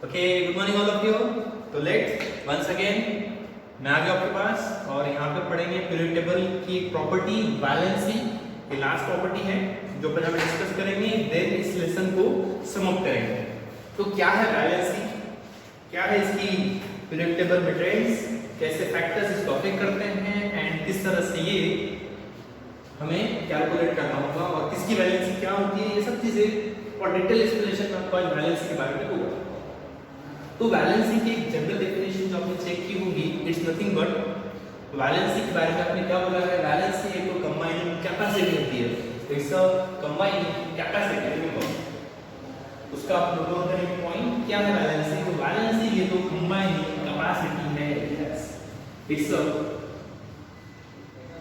Okay, good morning all of you. तो let's once again मैं आ गया आपके पास और यहाँ पे पढ़ेंगे पीरियड टेबल की एक प्रॉपर्टी वैलेंसी। ये लास्ट प्रॉपर्टी है जो पर हम डिस्कस करेंगे, देन इस लेसन को सम अप करेंगे। तो क्या है वैलेंसी, क्या है इसकी पीरियड टेबल मैट्रिक्स, कैसे फैक्टर्स इसको अफेक्ट करते हैं एंड किस तरह से ये हमें कैलकुलेट करना होगा और किसकी वैलेंसी क्या होती है, ये सब चीजें और डिटेल एक्सप्लेनेशन में आपको आज वैलेंसी के बारे में होगा। तो वैलेंसी की एक जनरल डेफिनेशन जो आपने चेक की होगी, इट्स नथिंग बट वैलेंसी के बारे में आपने क्या बोला है, वैलेंसी एक तो कंबाइनिंग कैपेसिटी होती है। इट्स अ कंबाइनिंग कैपेसिटी, उसका आप नोट डाउन करेंगे पॉइंट क्या है वैलेंसी। तो वैलेंसी ये तो कंबाइनिंग कैपेसिटी है, yes it's a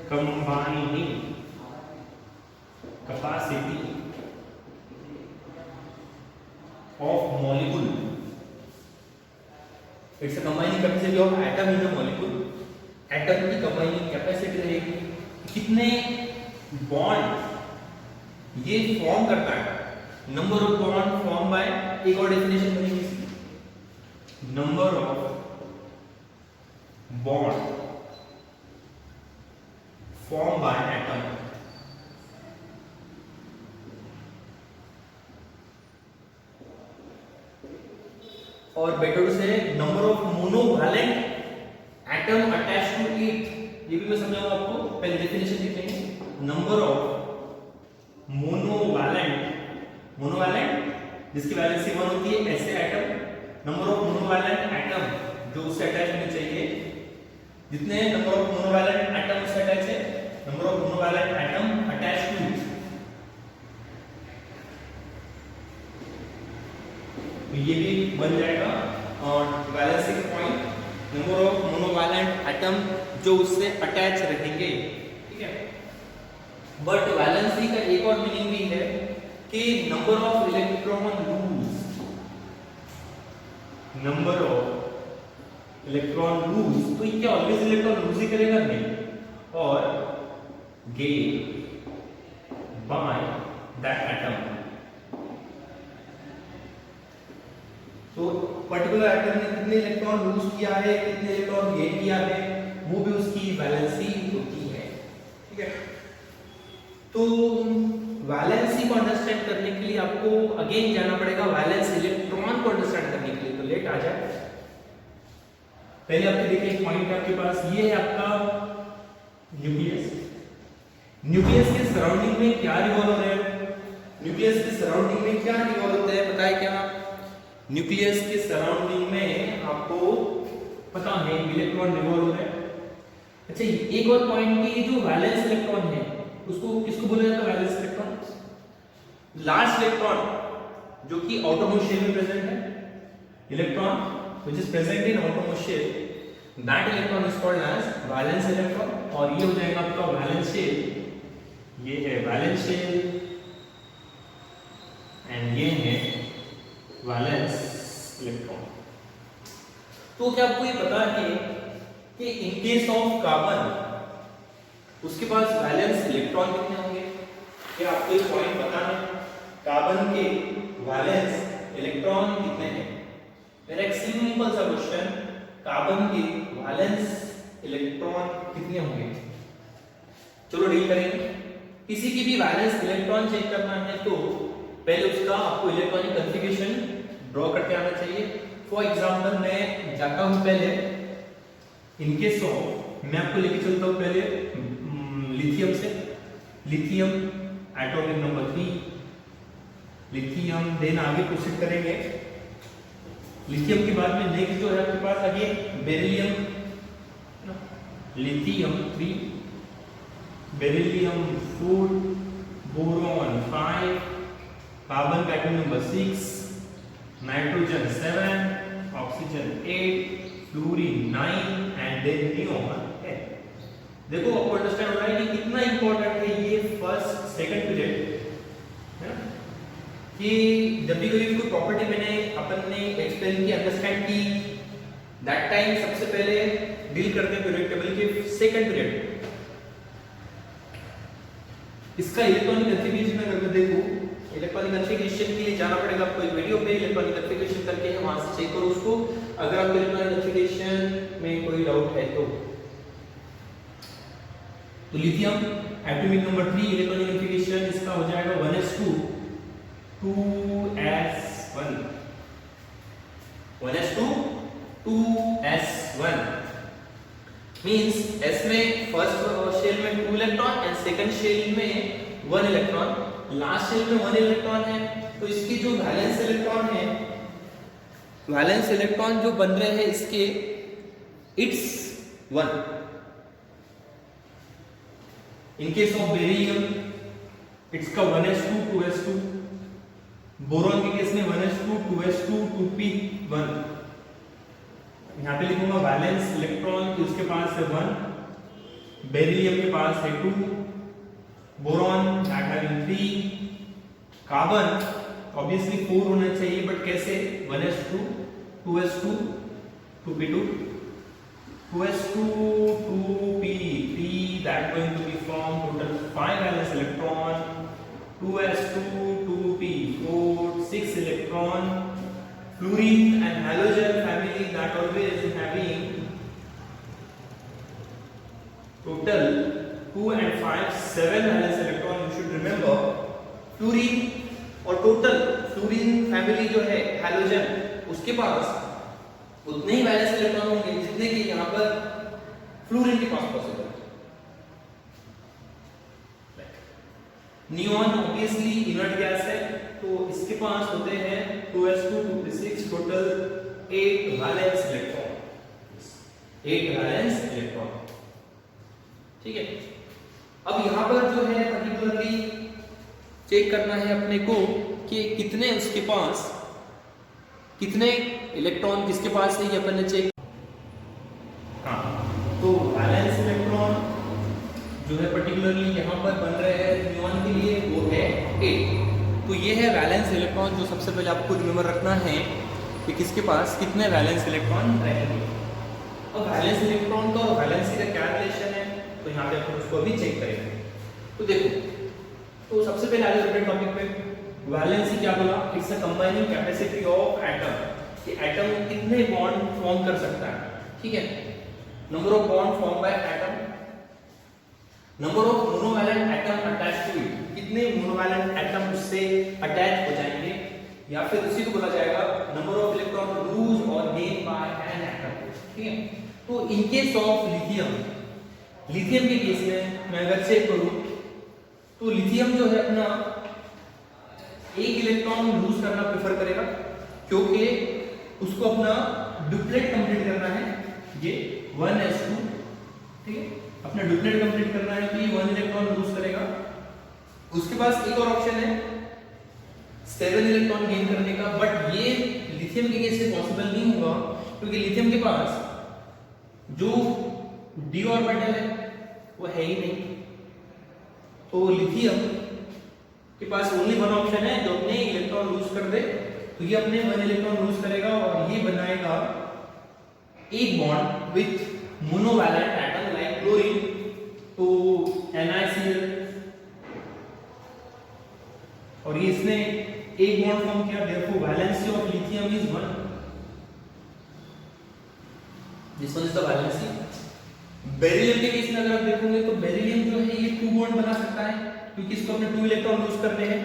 combining capacity of molecule. It's a combining capacity of atom in a molecule. Atom की कंबाइनिंग कैपेसिटी रहेगी कितने बॉन्ड ये फॉर्म करता है, number of bond form by, एक और डेफिनेशन बनेगी इसकी, number of bond form by atom. और बेटर से number of monovalent atom attached to it, ये भी मैं समझाऊंगा आपको, पहले डेफिनेशन लिखेंगे। नंबर ऑफ मोनोवैलेंट जिसकी वैलेंसी 1 होती है ऐसे atom, number of monovalent atom जो उससे अटैच होने चाहिए, जितने नंबर ऑफ मोनोवैलेंट एटम उससे अटैच है, number of monovalent atom attached to it. तो ये भी बन जाएगा और वैलेंसी का point, number of monovalent atom जो उससे अटैच रहेंगे, ठीक है। बट वैलेंसी का एक और मीनिंग भी है कि number of electron loose, number of electron loose, तो क्या ऑलवेज इलेक्ट्रॉन लूज ही करेगा? नहीं, और गेन बाय दैट एटम। तो पर्टिकुलर एटम ने कितने इलेक्ट्रॉन लूज किया है, कितने इलेक्ट्रॉन गेन किया है, वो भी उसकी वैलेंसी होती है, ठीक है। तो वैलेंसी को अंडरस्टैंड करने के लिए आपको अगेन जाना पड़ेगा वैलेंस इलेक्ट्रॉन को अंडरस्टैंड करने के लिए। तो लेट आ जाए, पहले आपके देखिए एक पॉइंट है आपके पास, ये है आपका न्यूक्लियस। न्यूक्लियस के सराउंडिंग में क्या रिवॉल्व हो रहा है? न्यूक्लियस के सराउंडिंग में क्या रिवॉल्व होता है, पता है क्या? न्यूक्लियस के सराउंडिंग में आपको पता है इलेक्ट्रॉन रिवॉल्व हो रहा है। अच्छा, एक और पॉइंट की जो वैलेंस इलेक्ट्रॉन है उसको किसको बोला जाता है? वैलेंस इलेक्ट्रॉन, लास्ट इलेक्ट्रॉन जो कि आउटरमोस्ट शेल में प्रेजेंट है, electron which is present in outermost shell, that electron is called as valence electron. और ये हो जाएगा आपका वैलेंस शेल, ये है वैलेंस शेल एंड ये है वैलेंस इलेक्ट्रॉन। तो क्या आपको ये पता है कि इन केस ऑफ कार्बन उसके पास वैलेंस इलेक्ट्रॉन कितने होंगे? क्या आपको एक पॉइंट पता है कार्बन के वैलेंस इलेक्ट्रॉन कितने हैं? मेरा एक सिंपल सा क्वेश्चन, कार्बन के वैलेंस इलेक्ट्रॉन कितने होंगे? चलो डील करेंगे। किसी की भी वैलेंस इलेक्ट्रॉन चेक करना है तो पहले उसका आपको इलेक्ट्रॉनिक कॉन्फ़िगरेशन ड्रॉ करके आना चाहिए। फॉर एग्जांपल मैं जाता हूं पहले इन केस ऑफ, मैं आपको लेके चलता हूं पहले लिथियम से, lithium atomic number 3, lithium, then आगे प्रोसीड करेंगे। लिथियम के बाद में नेक्स्ट जो है आपके पास आगे beryllium, lithium 3, beryllium 4, boron 5, carbon का atom number 6, nitrogen 7, oxygen 8, fluorine 9 and then neon 10। देखो आपको अंडरस्टैंड हो रहा है कि कितना इंपॉर्टेंट है ये फर्स्ट सेकंड पीरियड, है ना, कि जब भी कोई प्रॉपर्टी मैंने अपन ने एक्सप्लेन की, अंडरस्टैंड की, दैट टाइम सबसे पहले डील करते हैं पीरियड टेबल के सेकंड पीरियड। इसका इलेक्ट्रॉनिक कॉन्फ़िगरेशन अगर मैं देखूं, इलेक्ट्रॉनिक कॉन्फ़िगरेशन के लिए जाना पड़ेगा आपको एक वीडियो पे, इलेक्ट्रॉनिक कॉन्फ़िगरेशन करके हम वहां से चेक करो उसको, अगर आपको इलेक्ट्रॉनिक में कोई डाउट है तो लिथियम एटॉमिक नंबर 3 इलेक्ट्रॉनिक इसका हो जाएगा 1s2 2s1 1s2 2s1 means s में फर्स्ट शेल में 2 इलेक्ट्रॉन एंड सेकंड शेल में 1 इलेक्ट्रॉन, लास्ट शेल में 1 इलेक्ट्रॉन है, तो इसकी जो वैलेंस इलेक्ट्रॉन है, वैलेंस इलेक्ट्रॉन जो बन रहे हैं इसके it's 1। In case of beryllium it's का 1s2 2s2, बोरॉन के केस में 1s2 2s2 2p1। यहां पे लिखूंगा वैलेंस इलेक्ट्रॉन कि उसके पास है 1, बेरिलियम के पास है 2, boron that having 3, carbon obviously 4 होना चाहिए, बट कैसे 1s2 2s2 2p2 2s2 2p3 that going to be form total 5 valence electron, 2s2 2p4 6 electron, fluorine and halogen family that always having total 2 and 5 7 valence electron. You should remember fluorine और total fluorine family जो है halogen उसके पास उतने ही valence electron होंगे जितने कि यहाँ पर फ्लोरीन के पास पॉसिबल है। नियॉन ऑब्वियसली इनर्ट गैस है, तो इसके पास होते हैं 2s2 2p6 total 8 valence electron, 8 valence electron. ठीक है, अब यहाँ पर जो है पर्टिकुलरली चेक करना है अपने को कि कितने उसके पास कितने इलेक्ट्रॉन किसके पास है, ये अपन ने चेक। हाँ, तो वैलेंस इलेक्ट्रॉन जो है पर्टिकुलरली यहाँ पर बन रहे हैं नियॉन के लिए वो है 8। तो ये है वैलेंस इलेक्ट्रॉन जो सबसे पहले आपको रिमेंबर रखना है कि किसके पास कितने वैलेंस इलेक्ट्रॉन रहेंगे। अब वैलेंस इलेक्ट्रॉन का और वैलेंसी का क्या रिलेशन है, तो यहाँ पे अपन उसको अभी चेक करेंगे। तो देखो, तो सबसे पहले आगे बढ़ते टॉपिक पे। वैलेंसी क्या बोला, it's a combining capacity of atom, कि एटम कितने बॉन्ड फॉर्म कर सकता है। ठीक है, number of bond form by atom, number of monovalent atom attached to it, कितने मोनोवैलेंट एटम उससे अटैच हो जाएंगे, या फिर उसी को बोला जाएगा number of electron lose or gain by an atom. ठीक है, तो in case of lithium, lithium के केस में मैं अगर चेक करूं तो लिथियम जो है अपना एक इलेक्ट्रॉन लूज करना प्रेफर करेगा, क्योंकि उसको अपना डुप्लेट कंप्लीट करना है, ये 1s2। ठीक है, अपना डुप्लेट कंप्लीट करना है तो ये 1 इलेक्ट्रॉन लूज करेगा। उसके पास एक और ऑप्शन है 7 इलेक्ट्रॉन गेन करने का, बट ये लिथियम के केस से पॉसिबल नहीं होगा, क्योंकि लिथियम के पास जो d ऑर्बिटल है वो है ही नहीं। तो लिथियम के पास ओनली वन ऑप्शन है, जो अपने इलेक्ट्रॉन लूज कर दे, तो ये अपने 1 इलेक्ट्रॉन लूज करेगा और ये बनाएगा एक bond with monovalent atom like chlorine, तो NiCl, और ये इसने एक बॉन्ड फॉर्म किया, therefore valency of lithium is 1। This one is the valency. Beryllium के केस में अगर आप देखोगे तो बेरिलियम जो है ये 2 बॉन्ड बना सकता है, क्योंकि इसको अपने 2 इलेक्ट्रॉन लूज करने हैं,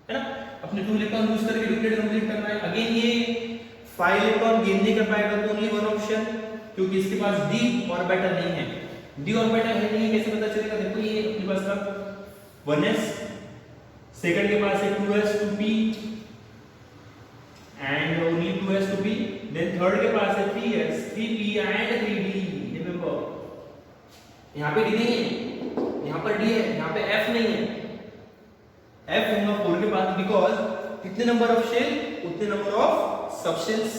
है ना, अपने 2 इलेक्ट्रॉन लूज करके डुप्लेट कंप्लीट करना है। अगेन ये 5 इलेक्ट्रॉन गेन नहीं कर पाएगा, तो ओनली वन ऑप्शन, क्योंकि इसके पास d ऑर्बिटल नहीं है। d ऑर्बिटल है नहीं, कैसे पता चलेगा, देखो ये अपने पास का 1s, सेकंड के पास है 2s 2p and only 2s 2p, then third के पास है 3s 3p and 3d। Remember, यहां पे d नहीं है, यहां पर d है, यहां पे f नहीं है। f होगा 4 के पास, बिकॉज़ कितने नंबर ऑफ शेल उतने नंबर ऑफ सबशेल्स।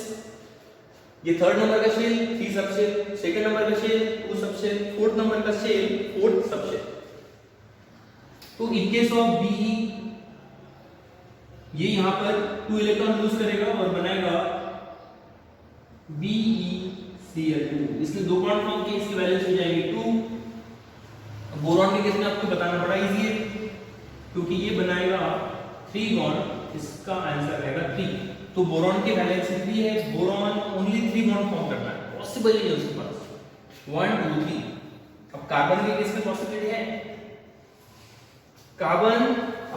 ये थर्ड नंबर का शेल 3 सबशेल, सेकंड नंबर का शेल 2 सबशेल, फोर्थ नंबर का शेल 4th सबशेल। तो इन केस ऑफ Be, ये यहां पर 2 इलेक्ट्रॉन लूज करेगा और बनाएगा BeCl2। इसलिए 2 बॉन्ड फॉर्म की इसकी वैल्यूज हो जाएगी 2। बोरॉन के केस में आपको बताना बड़ा इजी है, क्योंकि ये बनाएगा 3 बॉन्ड, इसका आंसर रहेगा 3। तो बोरॉन की वैलेंसी 3 है, बोरॉन ओनली 3 बॉन्ड फॉर्म करना है, पॉसिबल ही है उसके पास 1 2 3। अब कार्बन के केस में पॉसिबिलिटी है, कार्बन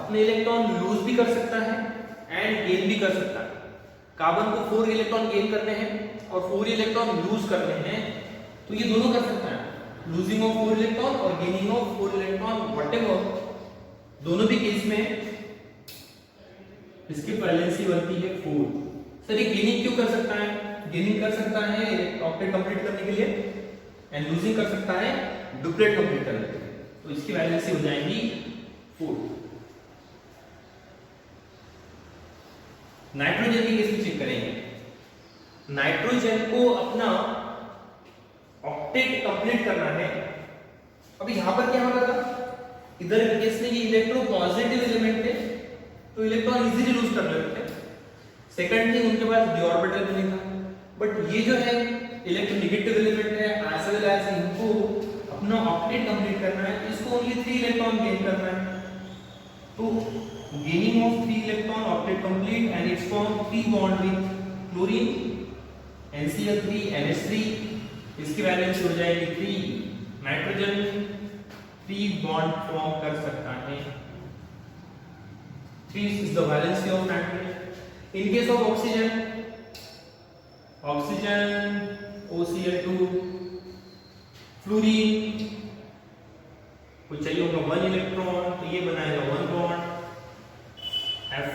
अपने इलेक्ट्रॉन लूज भी कर सकता है एंड गेन भी कर सकता है। कार्बन को 4 इलेक्ट्रॉन गेन करने हैं और 4 इलेक्ट्रॉन लूज करने हैं, तो ये दोनों कर सकता है, लूजिंग ऑफ 4 इलेक्ट्रॉन और गेनिंग ऑफ 4 इलेक्ट्रॉन, व्हाटएवर, दोनों भी केस में इसकी वैलेंसी बनती है 4। सर ये गेनिंग क्यों कर सकता है? गेनिंग कर सकता है ऑक्टेट कंप्लीट करने के लिए एंड लूजिंग कर सकता है डुप्लेट कंप्लीट करने के लिए, तो इसकी वैलेंसी हो जाएगी 4। नाइट्रोजन की केस में चेक करेंगे, नाइट्रोजन को अपना ऑक्टेट कंप्लीट करना है। अब यहां पर क्या होगा, इधर केस में ये इलेक्ट्रो पॉजिटिव एलिमेंट है तो इलेक्ट्रॉन इजीली लूज कर लेते हैं। सेकंड थिंग, उनके पास डी ऑर्बिटल भी नहीं था, बट ये जो है इलेक्ट्रोनेगेटिव एलिमेंट है, एज वेल एज इनको अपना ऑक्टेट कंप्लीट करना है, इसको ओनली 3 इलेक्ट्रॉन गेन करना है, तो gaining of 3 electron octet complete and it's form 3 bond with chlorine NCl3 NH3, इसकी वैलेंसी हो जाएगी 3। नाइट्रोजन 3 बॉन्ड फॉर्म कर सकता है, 3 is the valency of nitrogen. In case of oxygen, OCl2, fluorine को चाहिए होगा 1 इलेक्ट्रॉन, तो ये बनाएगा 1 bond F,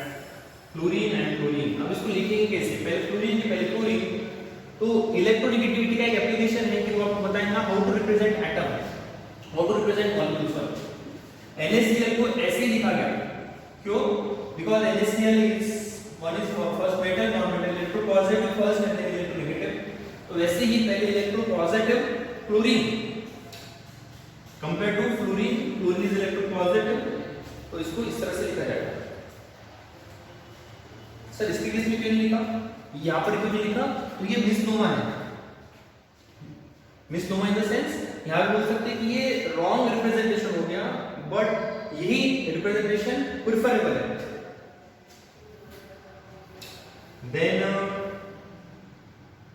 fluorine and chlorine. अब इसको लिखेंगे कैसे, पहले फ्लोरीन के पहले क्लोरीन। तो इलेक्ट्रोनेगेटिविटी का एक एप्लीकेशन है कि वो आपको बताएगा how to represent atom, how to represent molecules. NaCl को ऐसे ही लिखा गया, क्यों? Because NaCl is one is first metal, non-metal, electropositive first and then electronegative. तो वैसे ही पहले electropositive chlorine compared to fluorine, fluorine is electropositive, तो इसको इस तरह से लिखा जाएगा। सर इसके केस में क्यों नहीं लिखा, यहाँ पर क्यों नहीं लिखा? तो ये मिसनोमा है, मिसनोमा इन द सेंस यहाँ पे बोल सकते हैं कि ये रॉन्ग रिप्रेजेंटेशन हो गया, बट यही रिप्रेजेंटेशन प्रिफरेबल है। Then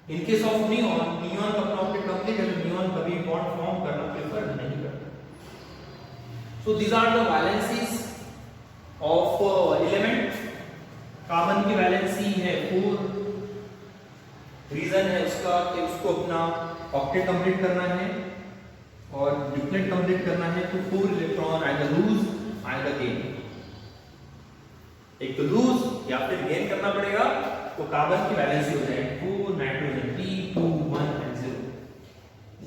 in case of neon, neon का ऑक्टेट कंप्लीट है तो नियॉन कभी बॉन्ड फॉर्म करना प्रेफर नहीं करता। So these are the valencies of element. Carbon की वैलेंसी है 4, रीजन है उसका कि उसको अपना ऑक्टेट कंप्लीट करना है और डुप्लेट कंप्लीट करना है, तो 4 electron either lose either gain, एक तो लूज या फिर गेन करना पड़ेगा, तो कार्बन की वैलेंसी हो जाएगी 4, nitrogen 3 2 1 and 0।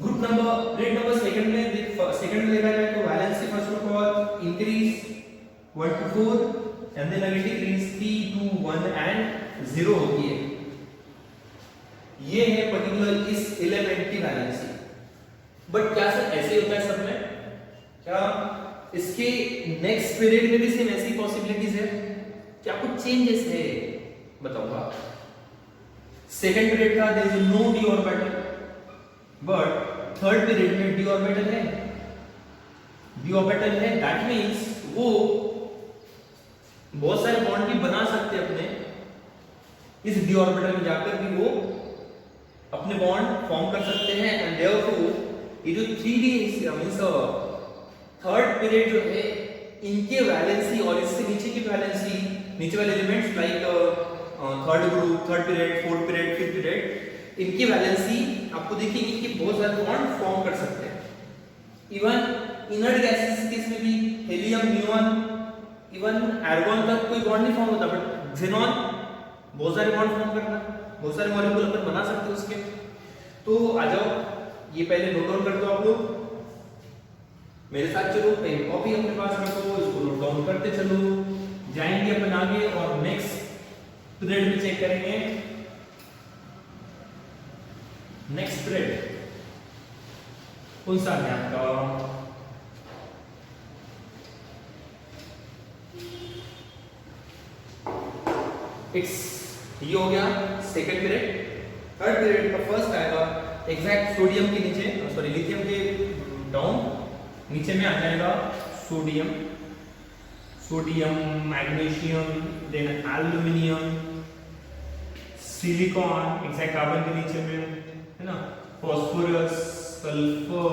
Group number grade number second में देखा जाए तो valency first of all increase 1 to 4 and then again decrease 3 2 1 and 0 होती है। ये है पर्टिकुलर इस एलिमेंट की वैलेंसी। बट क्या सर ऐसे होता है सब में? क्या इसके नेक्स्ट पीरियड में भी सेम ऐसी पॉसिबिलिटीज है? क्या कुछ चेंजेस है? बताऊंगा। सेकंड पीरियड का there is no D orbital, but third period में डी ऑर्बिटल है, डी ऑर्बिटल है, दैट मींस वो बहुत सारे बॉन्ड भी बना सकते हैं अपने इस डी ऑर्बिटल में जाकर भी वो अपने बॉन्ड फॉर्म कर सकते हैं, एंड देयरफॉर ये जो 3D मींस थर्ड पीरियड जो है इनके वैलेंसी और इससे नीचे की वैलेंसी, नीचे वाले elements like third group, third period, fourth period, fifth period, इनकी वैलेंसी आपको देखिए कि बहुत सारे बॉन्ड फॉर्म कर सकते हैं। इवन इनर्ट गैसेस केस में भी हेलियम, नियॉन, इवन आर्गन तक कोई बॉन्ड नहीं फॉर्म होता, बट xenon बहुत सारे बॉन्ड फॉर्म करता है, बहुत सारे मॉलिक्यूल अपन बना सकते हैं उसके। तो आ जाओ, ये पहले नोट डाउन कर दो आप लोग, मेरे साथ चलो, पेन कॉपी अपने पास रखो, इसको नोट डाउन करते चलो, जाएंगे अपन आगे और नेक्स्ट पीरियड में चेक करेंगे। नेक्स्ट पीरियड कौन सा है आपका? ये हो गया सेकंड पीरियड। थर्ड पीरियड का फर्स्ट आएगा एग्जैक्ट सोडियम के नीचे, सॉरी लिथियम के डाउन, नीचे में आ जाएगा sodium, sodium, magnesium, then aluminium, silicon exact carbon के नीचे में है ना, फॉस्फोरस, सल्फर,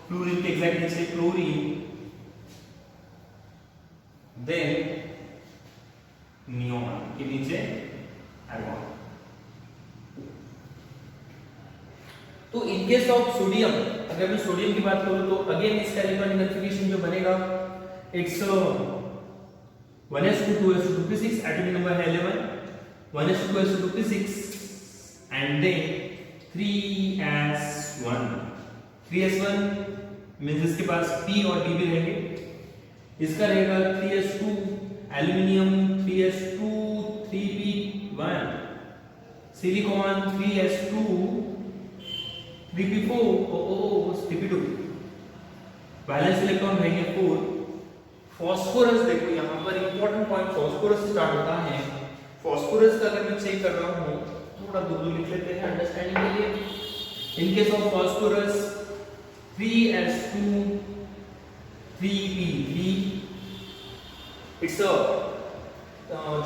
फ्लोरीन के एग्जैक्ट नीचे क्लोरीन, देन नियोन के नीचे आर्गन। तो इन केस ऑफ सोडियम, अगर मैं सोडियम की बात करूं तो अगेन इसका इलेक्ट्रॉनिक कन्फिगरेशन जो बनेगा, it's 1s2 2s2 2p6, atomic number है 11, 1s2 2s2 2p6 and then 3s1। 3s1 means इसके पास p और d भी रहेंगे। इसका रहेगा 3s2 aluminium, 3s2 3p1, silicon 3s2 3p4 3p2, balance electron रहेंगे 4। फास्फोरस देखो यहाँ पर इंपॉर्टेंट पॉइंट फास्फोरस से स्टार्ट होता है। फास्फोरस का अगर मैं चेक कर रहा हूँ, थोड़ा दूर लिख लेते हैं अंडरस्टैंडिंग के लिए। इन case of phosphorus 3s2 3p3, it's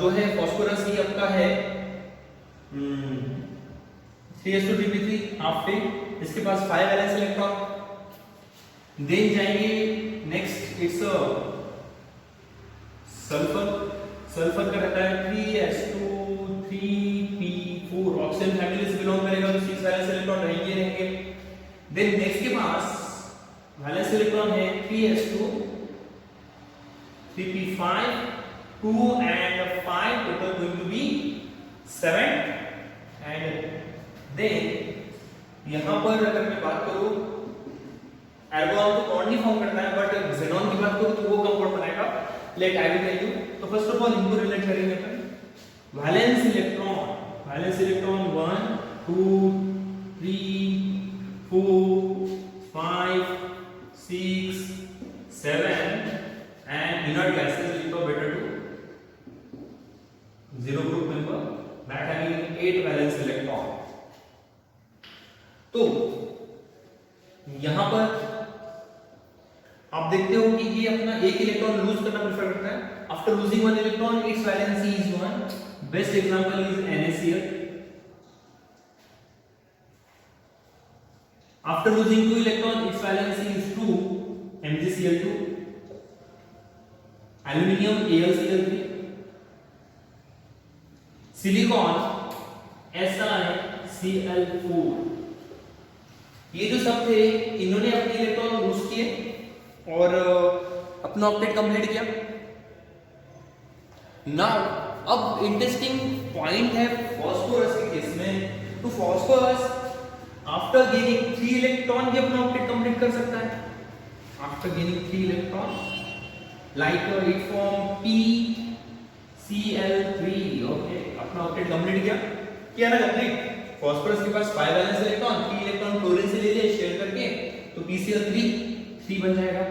जो है फास्फोरस ही आपका है 3s2 3p3 हाफ पे, इसके पास 5 वैलेंस इलेक्ट्रॉन। देन जाएंगे नेक्स्ट, इट्स सल्फर। सल्फर का रहता है 3s2 3p4, ऑक्सीजन फैमिली से बिलोंग करेगा तो 6 वैलेंस इलेक्ट्रॉन रहेंगे। देन नेक्स्ट के पास वैलेंस इलेक्ट्रॉन है 3s2 3p5, 2 and 5 total going to be 7। And then यहां पर अगर मैं बात करूं, आर्गन तो बॉन्ड नहीं फॉर्म करता है, बट ज़ेनॉन की बात करूं तो वो कंपाउंड बनाएगा। Let I will tell you. तो फर्स्ट ऑफ ऑल इनको रिलेट करेंगे अपन। Valence electron 1 2 3 4 5 6 7 and inert gases will go better to zero group member that having 8 valence electron। तो यहां पर आप देखते हो कि ये अपना एक इलेक्ट्रॉन लूज करना प्रेफर करता है। After losing 1 electron it's valency is 1। Best example is NaCl। After losing 2 electron it's valency is 2, MgCl2। Aluminium AlCl3, silicon SiCl4। ये जो सब थे इन्होंने अपने इलेक्ट्रॉन लूज किए और अपना ऑक्टेट कंप्लीट किया। नाउ अब इंटरेस्टिंग पॉइंट है फास्फोरस के केस में। तो फास्फोरस आफ्टर गेनिंग 3 इलेक्ट्रॉन भी अपना ऑक्टेट कंप्लीट कर सकता है। After gaining 3 electron like it form PCl3। Okay, अपना ऑक्टेट कंप्लीट किया ना कंप्लीट। फास्फोरस के पास 5 वैलेंस इलेक्ट्रॉन, 3 इलेक्ट्रॉन क्लोरीन से ले लिए शेयर करके, तो PCl3 बन जाएगा।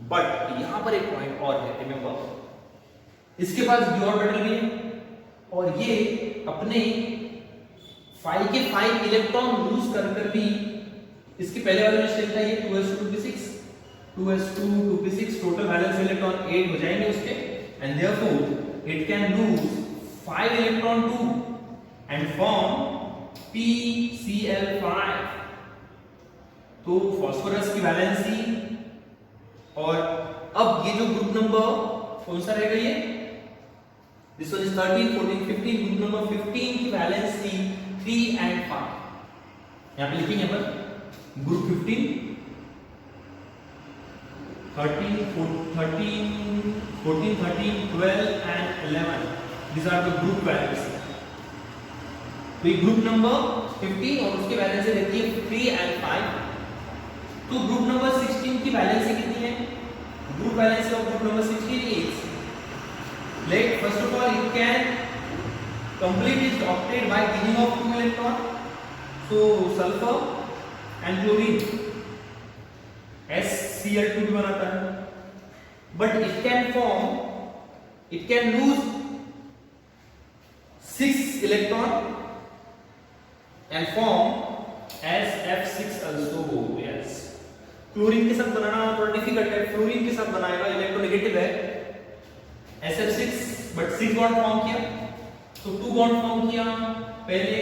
बट यहां पर एक पॉइंट और है, रिमेंबर इसके पास d ऑर्बिटल भी है और ये अपने 5 के 5 इलेक्ट्रॉन लूज कर भी, इसके पहले वाले में शेयर था ये 2s2 2p6, 2s2 2p6 total valence electron 8 हो जाएंगे उसके, and therefore it can lose 5 electron to and form PCl5। तो फास्फोरस की वैलेंसी, और अब ये जो ग्रुप नंबर कौन सा रहेगा, ये this one is 13 14 15, group number 15 की वैलेंसी 3 and 5। यहां पे लिखेंगे अपन group 15 13 14 13 12 and 11, these are the group values। तो ग्रुप नंबर 15 और उसकी वैलेंसी रहती है 3 and 5। तो ग्रुप नंबर 16 की वैलेंसी कितनी है? Group valency of group number 16 is, let first of all it can complete it's octet by giving of 2 electron, so sulphur and chlorine SCl2 भी बनाता है, but it can loose 6 electron and form SF6 also। yes, chlorine के साथ बनाना थोड़ा difficult है, fluorine के साथ बनाएगा, इलेक्ट्रोनेगेटिव है SF6, बट 6 बॉन्ड फॉर्म किया तो 2 बॉन्ड फॉर्म किया पहले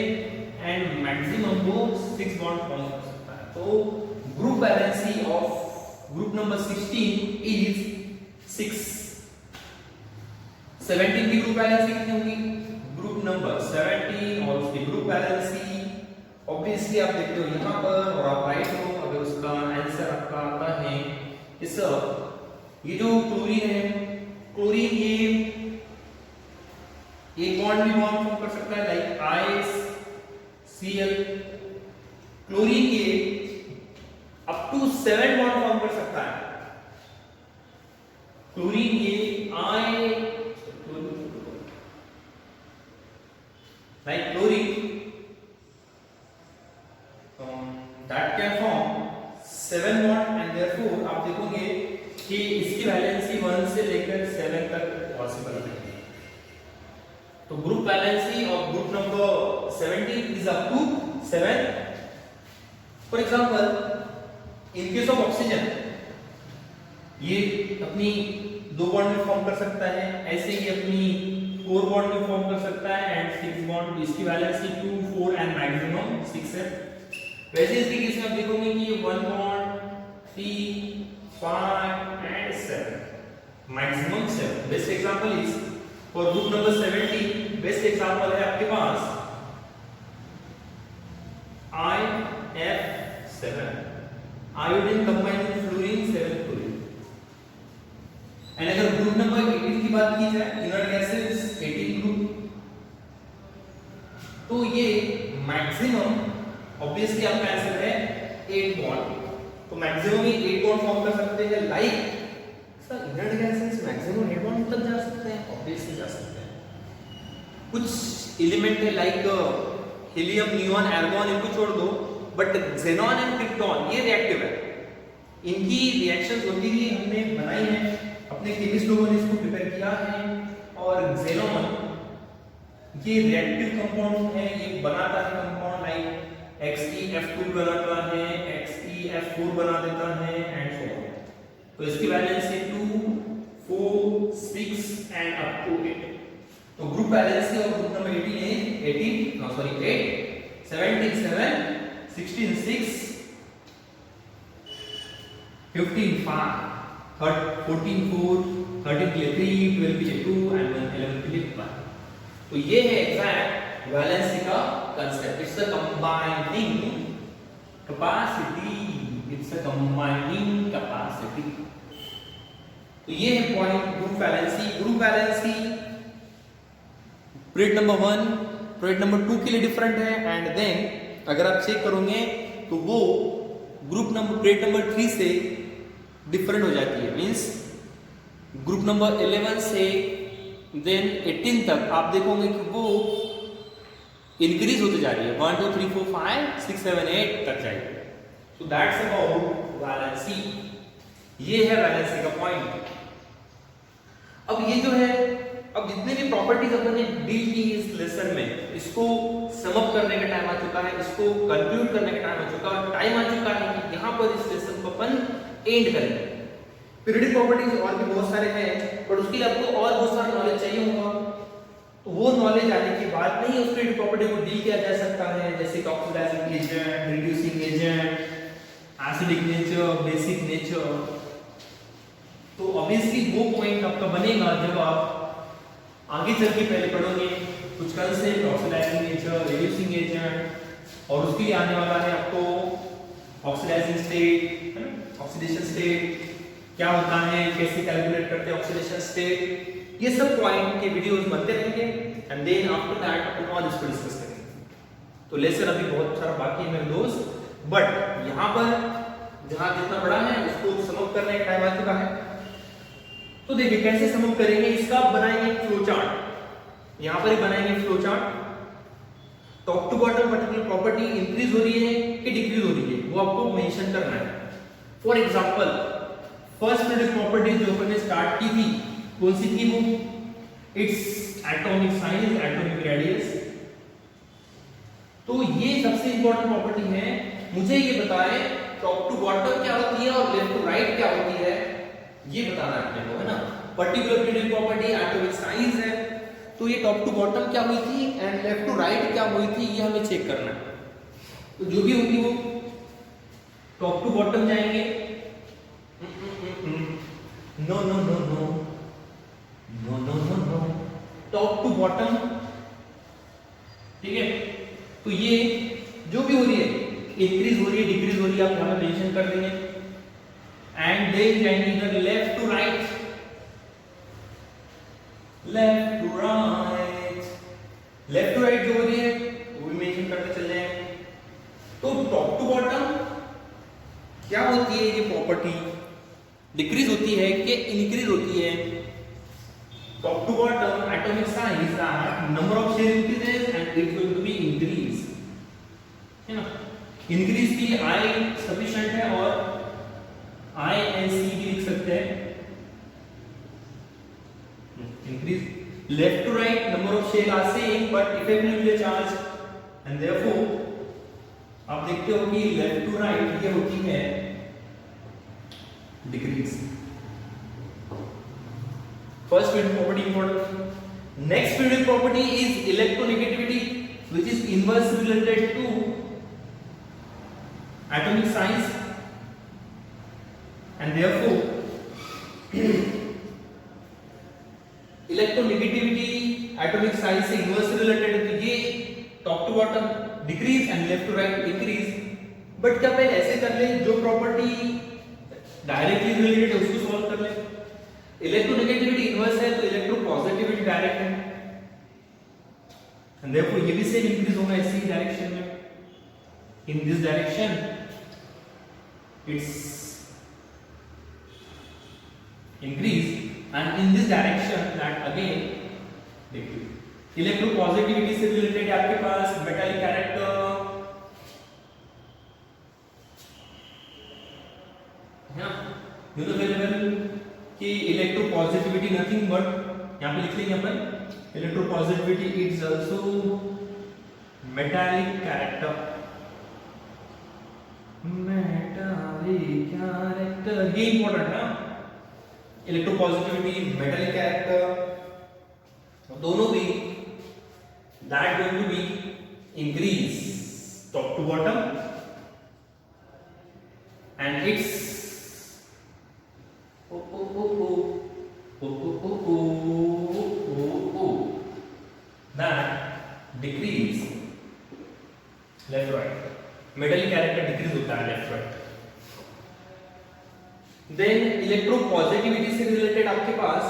एंड मैक्सिमम वो 6 बॉन्ड फॉर्म कर सकता है। तो group valency of group number 16 is 6। 17 की ग्रुप वैलेंसी कितनी होगी? ग्रुप नंबर 17 और उसकी ग्रुप वैलेंसी ऑब्वियसली आप देखते हो यहाँ पर और आप राइट हो अगर उसका आंसर आपका आता है इस ये जो क्लोरीन है, क्लोरीन ये एक बॉन्ड भी बॉन्ड फॉर्म कर सकता है लाइक ICl। क्लोरीन ये अप टू 7 बॉन्ड फॉर्म कर सकता है। क्लोरीन ये like chlorine that can form 7 bond and therefore आप देखोगे कि इसकी वैलेंसी 1 से लेकर 7 तक पॉसिबल है। तो group valency of group number 17 is up to 7। For example in case of oxygen ये अपनी 2 बॉन्ड में फॉर्म कर सकता है, ऐसे ही अपनी 4 बॉन्ड में फॉर्म कर सकता है एंड 6 बॉन्ड। इसकी वैलेंसी 2, 4 एंड मैक्सिमम 6 है। वैसे इसके केस में आप देखोगे कि 1 bond 3, 5 and 7 maximum 7। Best example is for group number 17 best example है आपके पास IF7 iodine combined with fluorine 7 fluorine. And अगर ग्रुप नंबर 18 की बात की जाए इनर्ट गैसेस 18 ग्रुप, तो ये मैक्सिमम ऑब्वियसली आपका आंसर है 8 बॉन्ड। तो मैक्सिमम ही 8 बॉन्ड फॉर्म कर सकते हैं like sir inert gases maximum 8 bond तक जा सकते हैं, ऑब्वियसली जा सकते हैं। कुछ एलिमेंट है लाइक हीलियम, नियॉन, आर्गन इनको छोड़ दो, बट ज़ेनॉन एंड क्रिप्टॉन ये रिएक्टिव है। इनकी रिएक्शंस होती हुई हमने बनाई है, अपने केमिस्ट लोगों ने इसको प्रिपेयर किया है। और ज़ेनॉन ये रिएक्टिव कंपाउंड है, ये बनाता है कंपाउंड लाइक XeF2 बनाता है, XeF4 बना देता है एंड सो ऑन। तो इसकी वैलेंसी 2, 4, 6 एंड अप टू 8। तो group valency of group number 18 है 8, 17 7, 16 6, 15 5, 14 4, 13 के लिए 3, 12 के लिए 2 एंड 11 के लिए 1। तो ये है एग्जैक्ट वैलेंसी का concept. It's a combining capacity. It's a combining capacity. तो ये है point group valency. Group valency period number 1 period number 2 के लिए डिफरेंट है एंड देन अगर आप चेक करोगे तो वो ग्रुप नंबर पीरियड नंबर 3 से डिफरेंट हो जाती है। मींस ग्रुप नंबर 11 से देन 18 तक आप देखोगे कि वो इंक्रीज होते जा रही है, 1 2 3 4 5 6 7 8 तक जाएगी। So that's about valency. ये है वैलेंसी का पॉइंट। अब ये जो है, अब जितने भी प्रॉपर्टीज अपन ने डील की इस लेसन में, इसको सम अप करने का टाइम आ चुका है, इसको कंक्लूड करने का टाइम आ चुका है कि यहाँ पर इस लेसन को अपन एंड करेंगे। पीरियडिक प्रॉपर्टीज और भी बहुत सारे हैं, बट उसके लिए आपको और बहुत सारा नॉलेज चाहिए होगा। तो वो नॉलेज आने के बाद नहीं उस पीरियडिक प्रॉपर्टी को डील किया जा सकता है, जैसे oxidising agent, reducing agent, acidic nature, basic nature. तो ऑब्वियसली वो पॉइंट आपका बनेगा जब आप आगे चल के पहले पढ़ोगे कुछ concept oxidising nature, reducing agent, और उसके लिए आने वाला है आपको ऑक्सीडाइजिंग स्टेट, ऑक्सीडेशन स्टेट क्या होता है, कैसे कैलकुलेट करते हैं ऑक्सीडेशन स्टेट। ये सब पॉइंट के वीडियोस बनते रहेंगे एंड देन आफ्टर दैट अपन और इसको डिस्कस करेंगे। तो लेसन अभी बहुत सारा बाकी है मेरे दोस्त, बट यहाँ पर जहाँ जितना बड़ा है उसको सम अप करने का टाइम आ चुका है। तो देखिए कैसे सम अप करेंगे, इसका बनाएंगे फ्लो चार्ट। यहाँ पर ही बनाएंगे flow chart. Top to bottom particular property increase हो रही है कि डिक्रीज हो रही है वो आपको मेंशन करना है। For example first period property जो अपन ने स्टार्ट की थी कौन सी थी वो, its atomic size, atomic radius. तो ये सबसे इंपॉर्टेंट प्रॉपर्टी है। मुझे ये बताएं टॉप टू बॉटम क्या होती है और लेफ्ट टू राइट क्या होती है, ये बताना है आपको, है ना। Particular period property atomic size है, तो ये टॉप टू बॉटम क्या हुई थी एंड लेफ्ट टू राइट क्या हुई थी, ये हमें चेक करना है। तो जो भी होगी वो टॉप टू बॉटम जाएंगे। No no no no no no no no, top to bottom, ठीक है। तो ये जो भी हो रही है, इंक्रीज हो रही है, डिक्रीज हो रही है, आप यहां पे मेंशन कर देंगे। एंड देन जाएंगे इधर left to right, left to right, left to right जो हो रही है वो भी मेंशन करते चल जाएंगे। तो टॉप टू बॉटम क्या होती है ये प्रॉपर्टी, डिक्रीज होती है कि इंक्रीज होती है? Top to bottom atomic size that number of share increases and it going to be increase, है ना। इंक्रीज के लिए आई सफिशिएंट है और आई एंड सी भी लिख सकते हैं। Increase left to right number of share are same but effectively charge and therefore आप देखते हो कि लेफ्ट टू राइट ये होती है decrease. First field property important. Next field property is electronegativity, which is inversely related to atomic size and therefore electronegativity atomic size से inversely related है। तो ये top to bottom decrease and left to right increase। But क्या पहले ऐसे कर ले जो प्रॉपर्टी डायरेक्टली रिलेटेड है उसको सॉल्व कर ले। इलेक्ट्रोनेगेटिविटी इनवर्स है तो इलेक्ट्रोपॉजिटिविटी डायरेक्ट है एंड देयरफॉर ये भी सेम इंक्रीज होगा इसी डायरेक्शन में। In this direction its increase and in this direction that again decrease। इलेक्ट्रोपॉजिटिविटी से रिलेटेड आपके पास मेटालिक कैरेक्टर है, यू नो वेरी वेल कि इलेक्ट्रोपॉजिटिविटी नथिंग बट यहां पे लिख लेंगे अपन electropositivity is also metallic character. Metallic character ये इंपॉर्टेंट है, इलेक्ट्रोपॉजिटिविटी मेटालिक कैरेक्टर दोनों भी that going to be increase top to bottom and it's that decrease left right। Metallic character decrease होता है लेफ्ट राइट। देन इलेक्ट्रोपॉजिटिविटी से related आपके पास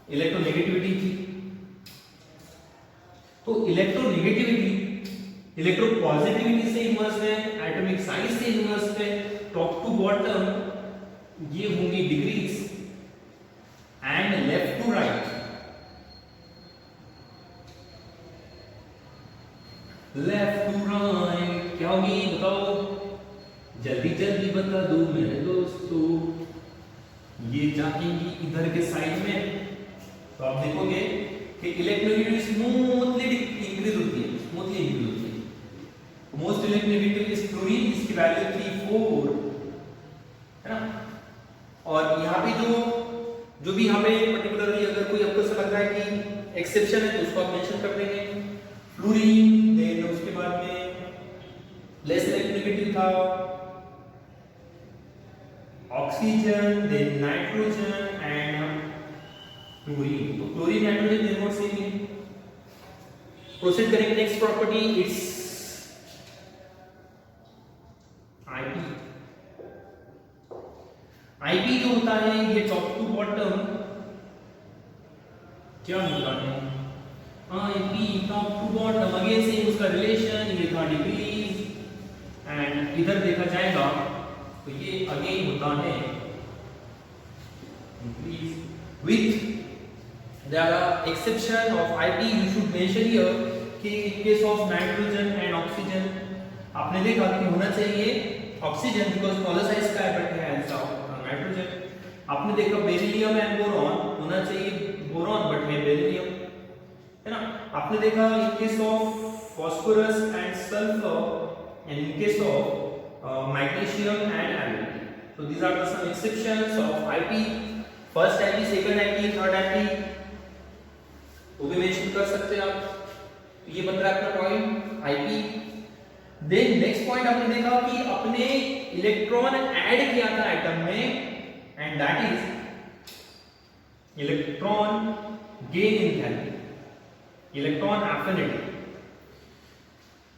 electronegativity थी। तो इलेक्ट्रोनेगेटिविटी इलेक्ट्रोपॉजिटिविटी से इनवर्स है, एटॉमिक साइज से इनवर्स है। टॉप टू बॉटम ये होंगी decrease and left to right left to right क्या होगी बताओ, जल्दी जल्दी बता दो मेरे दोस्तों। ये जाएंगी इधर के साइड में तो आप देखोगे कि इलेक्ट्रोनेगेटिविटी स्मूथली इंक्रीज होती है, स्मूथली इंक्रीज होती है। मोस्ट इलेक्ट्रोनेगेटिव इज फ्लोरीन, इसकी वैल्यू 3 4 है ना। और यहाँ पे जो भी हमें पर्टिकुलरली अगर कोई आपको ऐसा लग रहा है कि एक्सेप्शन है तो उसको आप मेंशन कर देंगे। फ्लोरीन देन उसके बाद में लेस इलेक्ट्रोनेगेटिव था oxygen then nitrogen and chlorine. तो क्लोरीन नाइट्रोजन दोनों सेम है। प्रोसीड करेंगे next property it's IP. IP जो होता है ये टॉप टू बॉटम क्या होता है, IP top to bottom again से उसका रिलेशन ये था डिक्रीज एंड इधर देखा जाएगा तो ये अगेन होता है increase with there are exception of IP you should mention here कि in case of nitrogen and oxygen आपने देखा कि होना चाहिए ऑक्सीजन बिकॉज स्मॉलर साइज का एटम है आंसर ऑफ नाइट्रोजन। आपने देखा बेरिलियम एंड बोरॉन होना चाहिए बोरॉन बट है बेरिलियम है ना। आपने देखा इन case of phosphorus and sulphur and in case of magnesium and iron. so these are the some exceptions of IP, first IP, second IP, third IP। वो भी mention कर सकते हैं आप। तो ये बन रहा है अपना point IP. Then next point आपने देखा कि अपने इलेक्ट्रॉन ऐड किया था एटम में, and that is electron gain enthalpy, electron affinity.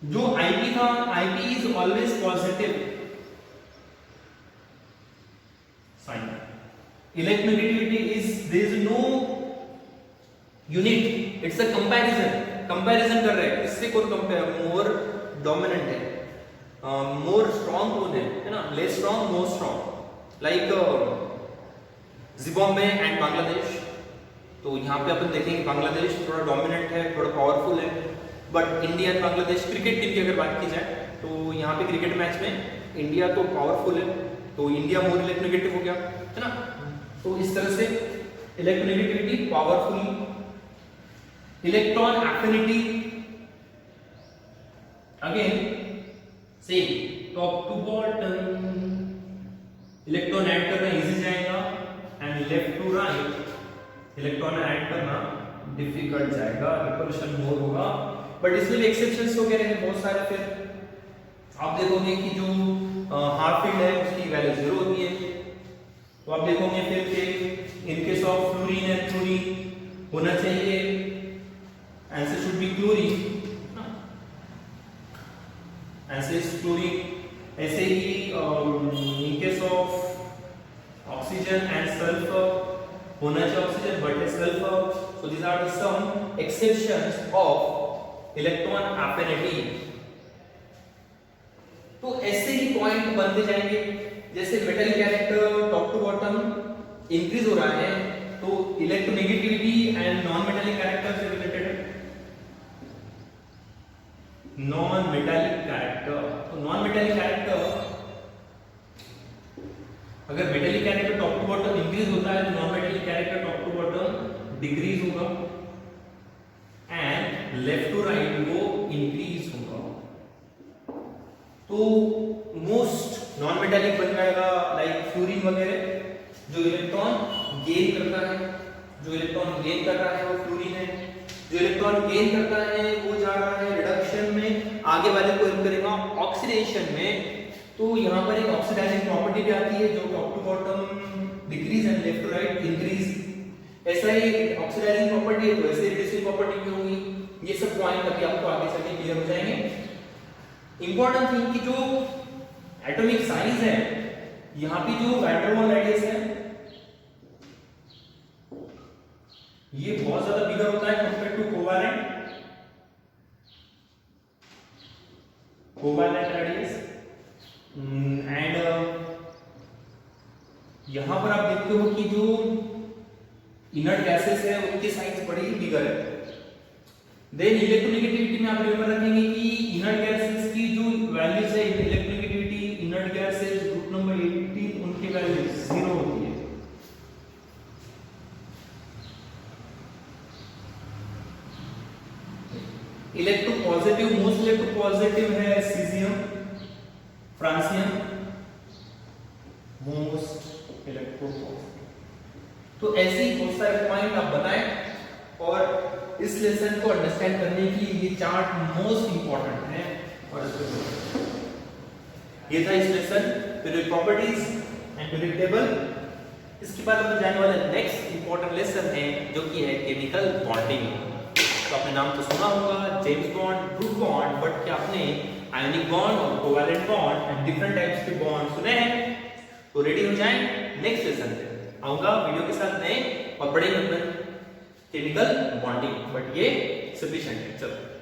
जो आईपी था, IP is always positive sign. Electronegativity is there is no unit, it's a comparison कर रहे हैं, इससे कौन कंपेयर मोर डोमिनेंट है, मोर स्ट्रांग कौन है ना, less strong more strong, like Zimbabwe and Bangladesh. तो यहाँ पे अपन देखेंगे बांग्लादेश थोड़ा डोमिनेंट है, थोड़ा पावरफुल है, but India and Bangladesh cricket team की अगर बात की जाए तो यहाँ पे क्रिकेट मैच में इंडिया तो पावरफुल है, तो इंडिया मोर इलेक्ट्रोनेगेटिव हो गया, है ना। तो इस तरह से electronegativity powerful, electron affinity again same top to bottom, electron add करना इजी जाएगा, and left to right electron add करना डिफिकल्ट जाएगा, रिपल्शन मोर होगा। बट इसमें भी एक्सेप्शंस वगैरह हैं बहुत सारे। फिर आप देखोगे कि जो हाफ फील्ड है उसकी वैल्यू 0 होती है, तो आप देखोगे फिर कि in case of fluorine and chlorine होना चाहिए, answer should be chlorine, answer is chlorine. ऐसे ही in case of oxygen and sulphur होना चाहिए oxygen but sulphur, so these are the some exceptions of electron affinity. तो ऐसे ही point बनते जाएंगे, जैसे metal character top to bottom increase हो रहा है, तो electronegativity and non metallic character से रिलेटेड है। नॉन मेटालिक कैरेक्टर, तो नॉन मेटालिक कैरेक्टर अगर metallic character top to bottom increase होता है तो non metallic character top to bottom decrease होगा, एंड लेफ्ट टू राइट वो इंक्रीज होगा। तो मोस्ट नॉन मेटालिक बन जाएगा लाइक फ्लोरीन वगैरह, जो इलेक्ट्रॉन गेन करता है, जो इलेक्ट्रॉन गेन कर रहा है वो फ्लोरीन है, जो इलेक्ट्रॉन गेन करता है वो जा रहा है रिडक्शन में, आगे वाले को हेल्प करेगा ऑक्सीडेशन में। तो यहाँ पर एक ऑक्सीडाइजिंग प्रॉपर्टी भी आती है जो top to bottom decrease and left to right increase. ऐसा ही ऑक्सीडाइजिंग प्रॉपर्टी है तो ऐसे रिड्यूसिंग प्रॉपर्टी भी होगी। ये सब पॉइंट अभी आपको आगे चलके क्लियर हो जाएंगे। इंपॉर्टेंट थिंग कि जो एटॉमिक साइज है, यहाँ पे जो वैन डेर वाल रेडियस है ये बहुत ज्यादा बिगर होता है compare to covalent radius, and यहां पर आप देखते हो कि जो इनर्ट गैसेस है उनकी साइज बड़ी बिगर है। देन इलेक्ट्रोनेगेटिविटी में आप रिमेंबर रखेंगे कि इनर्ट गैसेस की जो वैल्यूज है electronegativity inert gases group number 18 उनकी वैल्यू 0 होती है। इलेक्ट्रोपॉजिटिव, मोस्ट इलेक्ट्रोपॉजिटिव है सीजियम, फ्रांसियम मोस्ट इलेक्ट्रोपॉजिटिव। तो ऐसे ही बहुत सारे पॉइंट आप बताएं और इस लेसन को अंडरस्टैंड करने के लिए ये चार्ट मोस्ट इंपॉर्टेंट है। और ये था इस lesson period properties and period table. इसके बाद हम जाने वाला नेक्स्ट इंपॉर्टेंट लेसन है जो कि है केमिकल बॉन्डिंग। तो आपने नाम तो सुना होगा James Bond, Brooke Bond, but क्या आपने आयनिक बॉन्ड और covalent bond and different types के बॉन्ड सुने हैं? तो रेडी हो जाएं, नेक्स्ट लेसन पे आऊंगा वीडियो के साथ नए और बड़े केमिकल बॉन्डिंग, बट ये सफिशिएंट है। चलो।